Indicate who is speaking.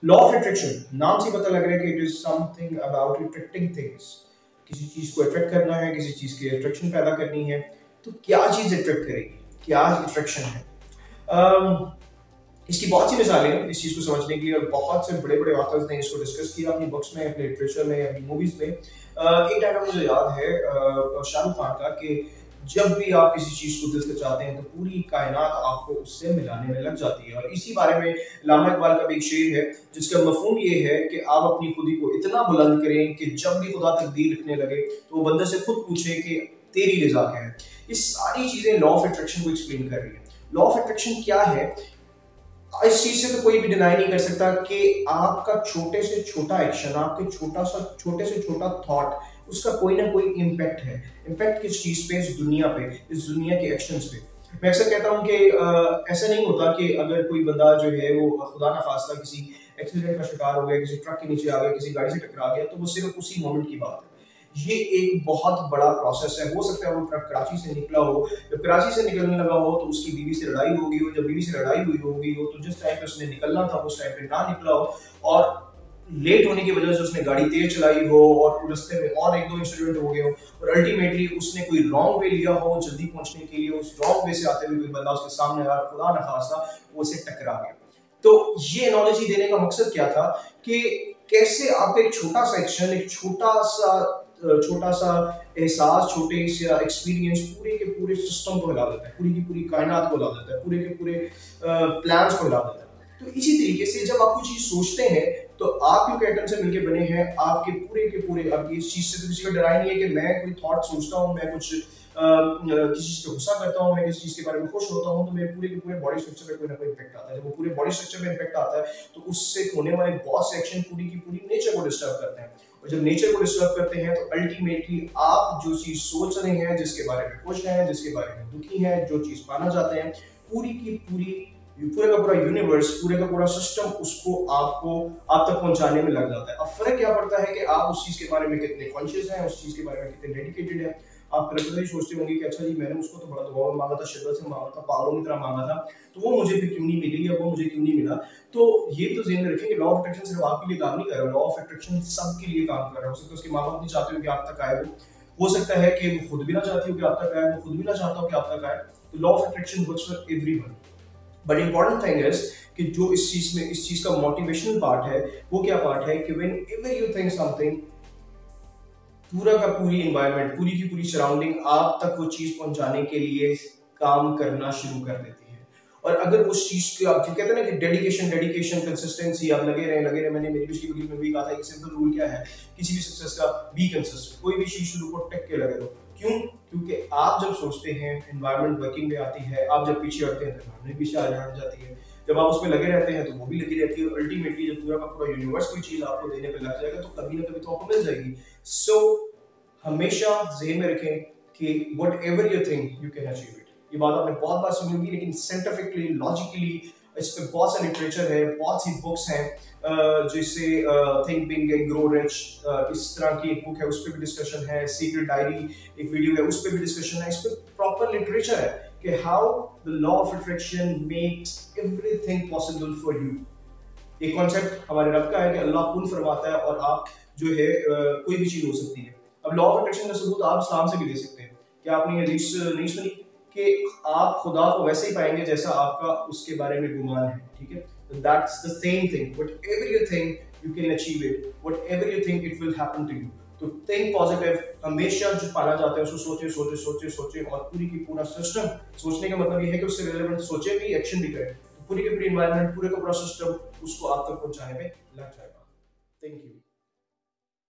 Speaker 1: Law of attraction नाम से पता लग रहा है कि it is something about attracting things. किसी चीज को अट्रैक्ट करना है, किसी चीज की अट्रैक्शन पैदा करनी है, तो क्या चीज अट्रैक्ट करेगी, क्या अट्रैक्शन है। अम, इसकी बहुत सी मिसालें हैं इस चीज को समझने के लिए, और बहुत से बड़े बड़े ऑथर्स ने इसको डिस्कस किया अपनी बुक्स में, अपने लिटरेचर में, अपनी मूवीज में। एक डायलॉग मुझे याद है शाहरुख खान का कि जब भी आप किसी चीज को दिल से चाहते हैं तो पूरी कायनात आपको उससे मिलाने में लग जाती है। और इसी बारे में लामा इकबाल का भी एक शेर है जिसका मफहूम ये है कि आप अपनी खुदी को इतना बुलंद करें कि जब भी खुदा तकदीर लिखने लगे तो वो बंदे से खुद पूछे कि तेरी रजा क्या है। ये सारी चीजें लॉ ऑफ अट्रैक्शन को एक्सप्लेन कर रही है। लॉ ऑफ अट्रैक्शन क्या है, इस चीज से तो कोई भी डिनाई नहीं कर सकता कि आपका छोटे से छोटा एक्शन, आपके छोटे से छोटा थॉट, उसका कोई ना कोई इम्पैक्ट है। इम्पैक्ट किस चीज पे? इस दुनिया पे, इस दुनिया के एक्शंस पे। मैं अक्सर कहता हूँ कि ऐसा नहीं होता कि अगर कोई बंदा जो है वो खुदा ना खास्ता किसी एक्सीडेंट का शिकार हो गया, किसी ट्रक के नीचे आ गया, किसी गाड़ी से टकरा गया, तो वो सिर्फ उसी मोमेंट की बात है। ये एक बहुत बड़ा प्रोसेस है। हो सकता है वो ट्रक कराची से निकला हो, जब कराची से निकलने लगा हो तो उसकी बीवी से लड़ाई हो गई हो, जब बीवी से लड़ाई हुई होगी हो तो जिस टाइम पे उसने निकलना था उस टाइम पे ना निकला हो, और लेट होने की वजह से उसने गाड़ी तेज चलाई हो और रास्ते में और एक दो इंसिडेंट हो गए हो, और अल्टीमेटली उसने कोई रॉन्ग वे लिया हो जल्दी पहुंचने के लिए, उस रॉन्ग वे से आते हुए कोई बंदा उसके सामने आया, खुदा न खास्ता वो उसे टकरा गया। तो ये एनालॉजी देने का मकसद क्या था कि कैसे आपका एक छोटा सा एक्शन, एक छोटा सा एहसास, छोटे सा एक्सपीरियंस पूरे के पूरे सिस्टम को हिला देता है, पूरी की पूरी कायनात को हिला देता है, पूरे के पूरे प्लान्स को हिला देता है। तो इसी तरीके से जब आप कोई चीज सोचते हैं तो आप क्योंकि एटम से मिलकर बने हैं, आपके पूरे के पूरे, अब इस चीज से तो किसी का डराई नहीं है कि मैं कोई थॉट सोचता हूँ, मैं कुछ किसी चीज पे गुस्सा करता हूँ, मैं किसी चीज के बारे में खुश होता हूँ, तो मेरे पूरे के पूरे बॉडी स्ट्रक्चर पे कोई ना कोई इम्पैक्ट आता है। जब वो पूरे बॉडी स्ट्रक्चर पे इम्पैक्ट आता है तो उससे होने वाले बहुत से एक्शन पूरी की पूरी नेचर को डिस्टर्ब करते हैं, और जब नेचर को डिस्टर्ब करते हैं तो अल्टीमेटली आप जो चीज सोच रहे हैं, जिसके बारे में खुश हैं, जिसके बारे में दुखी हैं, जो चीज पाना चाहते हैं, पूरी की पूरी, पूरे का पूरा यूनिवर्स, पूरे का पूरा सिस्टम उसको आपको आप तक पहुंचाने में लग जाता है। अब फर्क क्या पड़ता है कि आप उस चीज के बारे में कितने कॉन्शियस हैं, उस चीज के बारे में कितने डेडिकेटेड हैं। आप कभी कभी सोचते होंगे कि अच्छा जी मैंने उसको तो बड़ा दुआ में मांगा था, शिद्दत से मांगा था, पागलों की तरह मांगा था, तो वो मुझे फिर क्यों नहीं मिली या वो मुझे क्यों नहीं मिला। तो ये तो ध्यान में रखें कि लॉ ऑफ अट्रैक्शन सिर्फ आपके लिए काम नहीं कर रहा, लॉ ऑफ अट्रैक्शन सबके लिए काम कर रहा है। हो सकता है उसके माँ बाप नहीं चाहते हो कि आप तक आए, हो सकता है कि वो खुद भी ना चाहती हो कि आप तक आए, वो खुद भी ना चाहता हो कि आप तक आए। तो law of attraction works for everyone. But important thing is कि जो इस चीज में, इस चीज का मोटिवेशनल पार्ट है, वो क्या पार्ट है कि when ever you think something, पूरा का पूरी एनवायरनमेंट, पूरी की पूरी सराउंडिंग आप तक वो चीज पहुंचाने के लिए काम करना शुरू कर देती है। और अगर उस चीज को आप जो कहते हैं ना कि डेडिकेशन डेडिकेशन कंसिस्टेंसी, आप लगे रहे। मैंने मेरी पिछली वीडियो में भी कहा था कि सिंपल रूल क्या है किसी भी सक्सेस का, बी कंसिस्टेंट। कोई भी चीज शुरू को टेक के लगे रहो। क्यों? क्योंकि आप जब सोचते हैं एनवायरनमेंट वर्किंग में आती है, आप जब पीछे हटते हैं तो एनवायरनमेंट पीछे आ जाती है, जब आप उसमें लगे रहते हैं तो वो भी लगी रहती है, और अल्टीमेटली जब पूरा का पूरा यूनिवर्स कोई चीज आपको देने पे लग जाएगा तो कभी ना कभी तो आपको मिल जाएगी। सो हमेशा ज़हन में रखें कि what ever you think you can achieve it. ये बात आपने बहुत बार सुनी होगी, लेकिन साइंटिफिकली, लॉजिकली इस पे बहुत सा लिटरेचर है, बहुत सी बुक्स हैं, जैसे think big and grow rich, इस तरह की एक बुक है, उस पर भी डिस्कशन है। सीक्रेट डायरी एक वीडियो है, उस पर भी डिस्कशन है। इस पर प्रॉपर लिटरेचर है कि how the law of attraction makes everything possible for you. एक कॉन्सेप्ट हमारे रब का है कि अल्लाह कुन फरमाता है और आप जो है कोई भी चीज हो सकती है। अब लॉ ऑफ अट्रैक्शन का सबूत आप इस्लाम से भी दे सकते हैं। क्या आपने ये हदीस नहीं सुनी कि आप खुदा को वैसे ही पाएंगे जैसा आपका उसके बारे में गुमान है? ठीक है, that's the same thing. Whatever you think you can achieve it, whatever you think it will happen to you. तो थिंक पॉजिटिव। हमेशा जो पाना चाहते हैं उसको सोचे सोचे सोचे सोचे, और पूरी की पूरा सिस्टम, सोचने का मतलब ये है कि उससे रिलेवेंट सोचे भी, एक्शन भी करें, तो पूरी की पूरी एनवायरनमेंट, पूरे का पूरा सिस्टम उसको आप तक पहुंचाने में लग जाएगा। Thank you.